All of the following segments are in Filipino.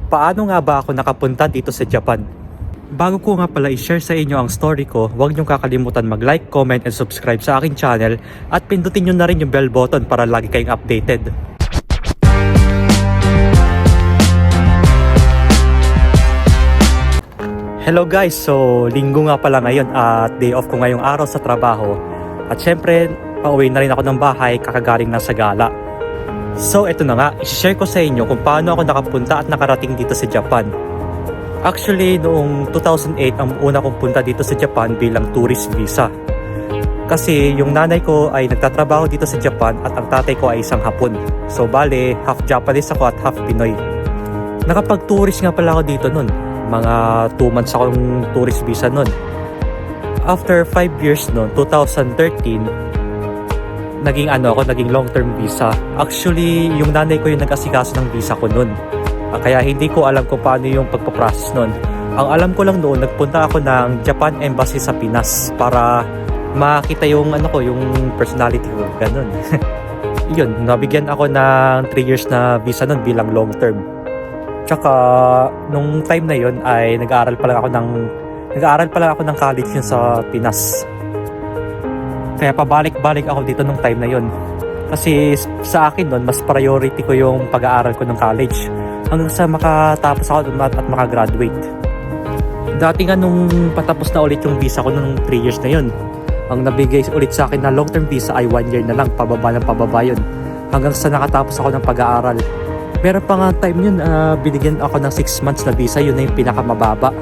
Paano nga ba ako nakapunta dito sa Japan? Bago ko nga pala i-share sa inyo ang story ko, huwag niyong kakalimutan mag-like, comment, and subscribe sa aking channel at pindutin niyo na rin yung bell button para lagi kayong updated. Hello guys! So, linggo nga pala ngayon at day off ko ngayong araw sa trabaho. At syempre, pauwi na rin ako ng bahay kakagaling na sa gala. So, eto na nga, i-share ko sa inyo kung paano ako nakapunta at nakarating dito sa Japan. Actually, noong 2008, ang una kong punta dito sa Japan bilang tourist visa. Kasi yung nanay ko ay nagtatrabaho dito sa Japan at ang tatay ko ay isang Hapon. So, bale, half Japanese ako at half Pinoy. Nakapag-tourist nga pala ako dito nun. Mga 2 months akong tourist visa nun. After 5 years nun, 2013, naging long term visa. Actually, yung nanay ko yung nag-asikaso ng visa ko nun. Kaya hindi ko alam kung paano yung pagpaprocess nun. Ang alam ko lang noon, nagpunta ako ng Japan Embassy sa Pinas para makita yung yung personality ko, ganun. Yun, nabigyan ako ng 3 years na visa nun bilang long term. Tsaka nung time na yun ay nag-aaral pa lang ako ng college yun sa Pinas. Kaya pabalik-balik ako dito nung time na yun. Kasi sa akin nun, mas priority ko yung pag-aaral ko ng college hanggang sa makatapos ako at makagraduate. Dati nga nung patapos na ulit yung visa ko nung 3 years na yun, ang nabigay ulit sa akin na long-term visa ay 1 year na lang, pababa yun. Hanggang sa nakatapos ako ng pag-aaral. Pero pa nga time yun, binigyan ako ng 6 months na visa, yun na yung pinakamababa.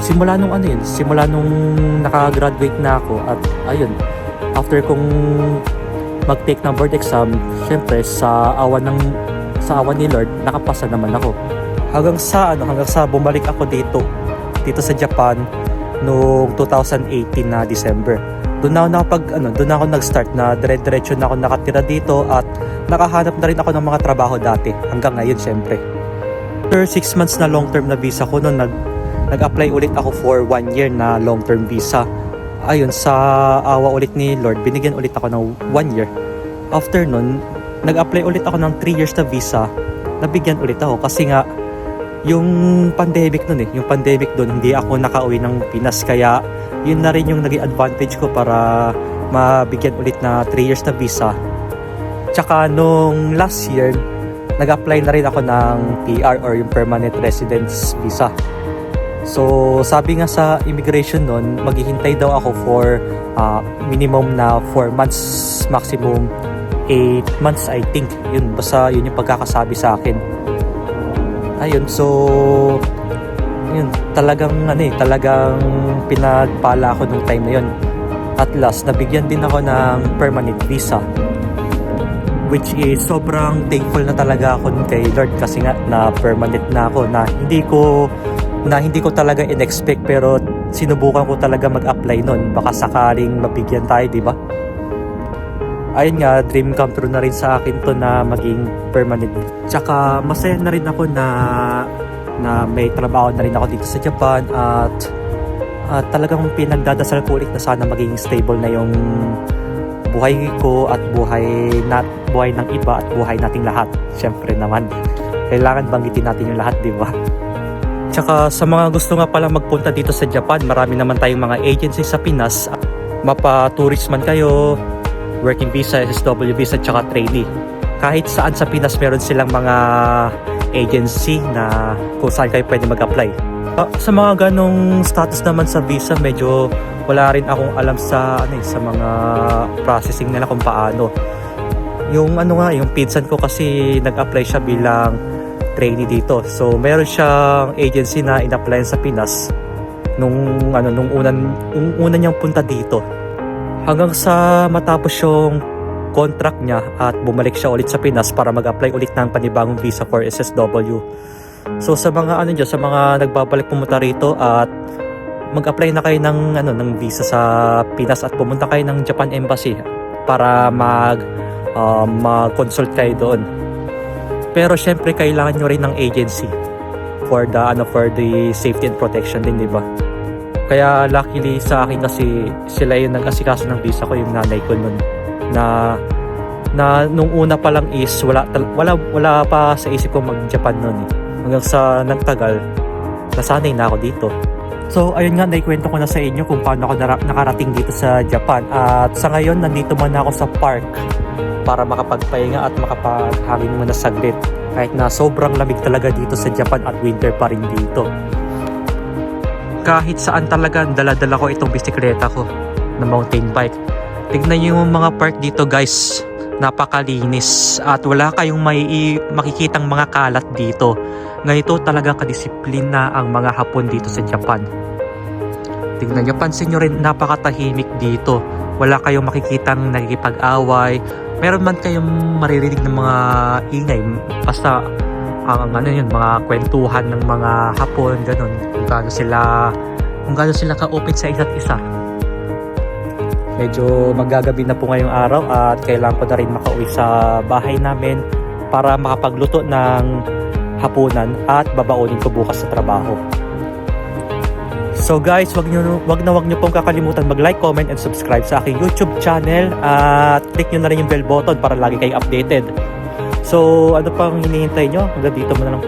Simula nung nakagraduate na ako at ayun, after kong mag-take ng board exam, syempre sa awan ni Lord, nakapasa naman ako. Hanggang sa bumalik ako dito sa Japan noong 2018 na December. Doon ako nag-start na dire-diretso na ako nakatira dito at nakahanap na rin ako ng mga trabaho dati hanggang ngayon syempre. After 6 months na long-term na visa ko noon, nag-apply ulit ako for 1 year na long-term visa. Ayun, sa awa ulit ni Lord, binigyan ulit ako ng 1 year. After nun, nag-apply ulit ako ng 3 years na visa, nabigyan ulit ako kasi nga yung pandemic nun yung pandemic doon, hindi ako nakauwi ng Pinas, kaya yun na rin yung naging advantage ko para mabigyan ulit na 3 years na visa. Tsaka nung last year, nag-apply na rin ako ng PR or yung permanent residence visa. So sabi nga sa immigration nun, maghihintay daw ako for minimum na 4 months, maximum 8 months I think. Yun, basta yun yung pagkakasabi sa akin. Ayun, so yun, talagang pinagpala ako nung time na yun. At last, nabigyan din ako ng permanent visa, which is sobrang thankful na talaga ako kay Lord kasi nga na permanent na ako, na hindi ko talaga in-expect, pero sinubukan ko talaga mag-apply nun, baka sakaling mabigyan tayo, di ba? Ayun nga, dream come true na rin sa akin to na maging permanent. Tsaka masaya na rin ako na may trabaho na rin ako dito sa Japan at talagang pinagdadasal ko ulit na sana maging stable na yung buhay ko at buhay ng iba at buhay nating lahat. Siyempre naman, kailangan banggitin natin yung lahat, di ba? Tsaka sa mga gusto nga pala magpunta dito sa Japan, marami naman tayong mga agency sa Pinas. Mapa-tourist man kayo, working visa, SSW visa, tsaka trainee. Kahit saan sa Pinas meron silang mga agency na kung saan kayo pwede mag-apply. Sa mga ganong status naman sa visa, medyo wala rin akong alam sa mga processing nila kung paano. Yung pinsan ko kasi nag-apply siya bilang trainee dito. So meron siyang agency na in-applyan sa Pinas nung una niyang punta dito. Hanggang sa matapos yung contract niya at bumalik siya ulit sa Pinas para mag-apply ulit ng panibagong visa for SSW. So sa mga sa mga nagbabalik pumunta rito at mag-apply na kayo ng visa sa Pinas at pumunta kayo ng Japan Embassy para mag-consult kayo doon. Pero syempre kailangan nyo rin ng agency for the safety and protection din, di ba? Kaya luckily sa akin kasi sila yung nag-asikaso ng visa ko, yung nanay ko nun, na nung una pa lang is wala pa sa isip ko mag-Japan nun eh. hanggang sa nagtagal, nasanay na ako dito. So ayun nga, naikwento ko na sa inyo kung paano ako nakarating dito sa Japan. At sa ngayon, nandito muna ako sa park para makapagpahinga at makapaghangin muna saglit. Kahit na sobrang lamig talaga dito sa Japan at winter pa rin dito. Kahit saan talaga, dala-dala ko itong bisikleta ko na mountain bike. Tignan niyo yung mga park dito guys, napakalinis at wala kayong makikitang mga kalat dito. Ganito talaga kadisiplina ang mga Hapon dito sa Japan. Tignan nyo, pansin nyo rin, napakatahimik dito. Wala kayong makikitang nakikipag-away. Meron man kayong maririnig ng mga ingay. Basta ang ano yun, mga kwentuhan ng mga Hapon, ganun. Kung gaano sila ka-open sa isa't isa. Medyo magagabi na po ngayong araw at kailangan ko na rin makauwi sa bahay namin para makapagluto ng hapunan at babaunin ko bukas sa trabaho. So guys, wag nyo pong kakalimutan mag-like, comment, and subscribe sa aking YouTube channel at click nyo na rin yung bell button para lagi kayong updated. So ano pang hinihintay nyo? Hanggang dito muna lang.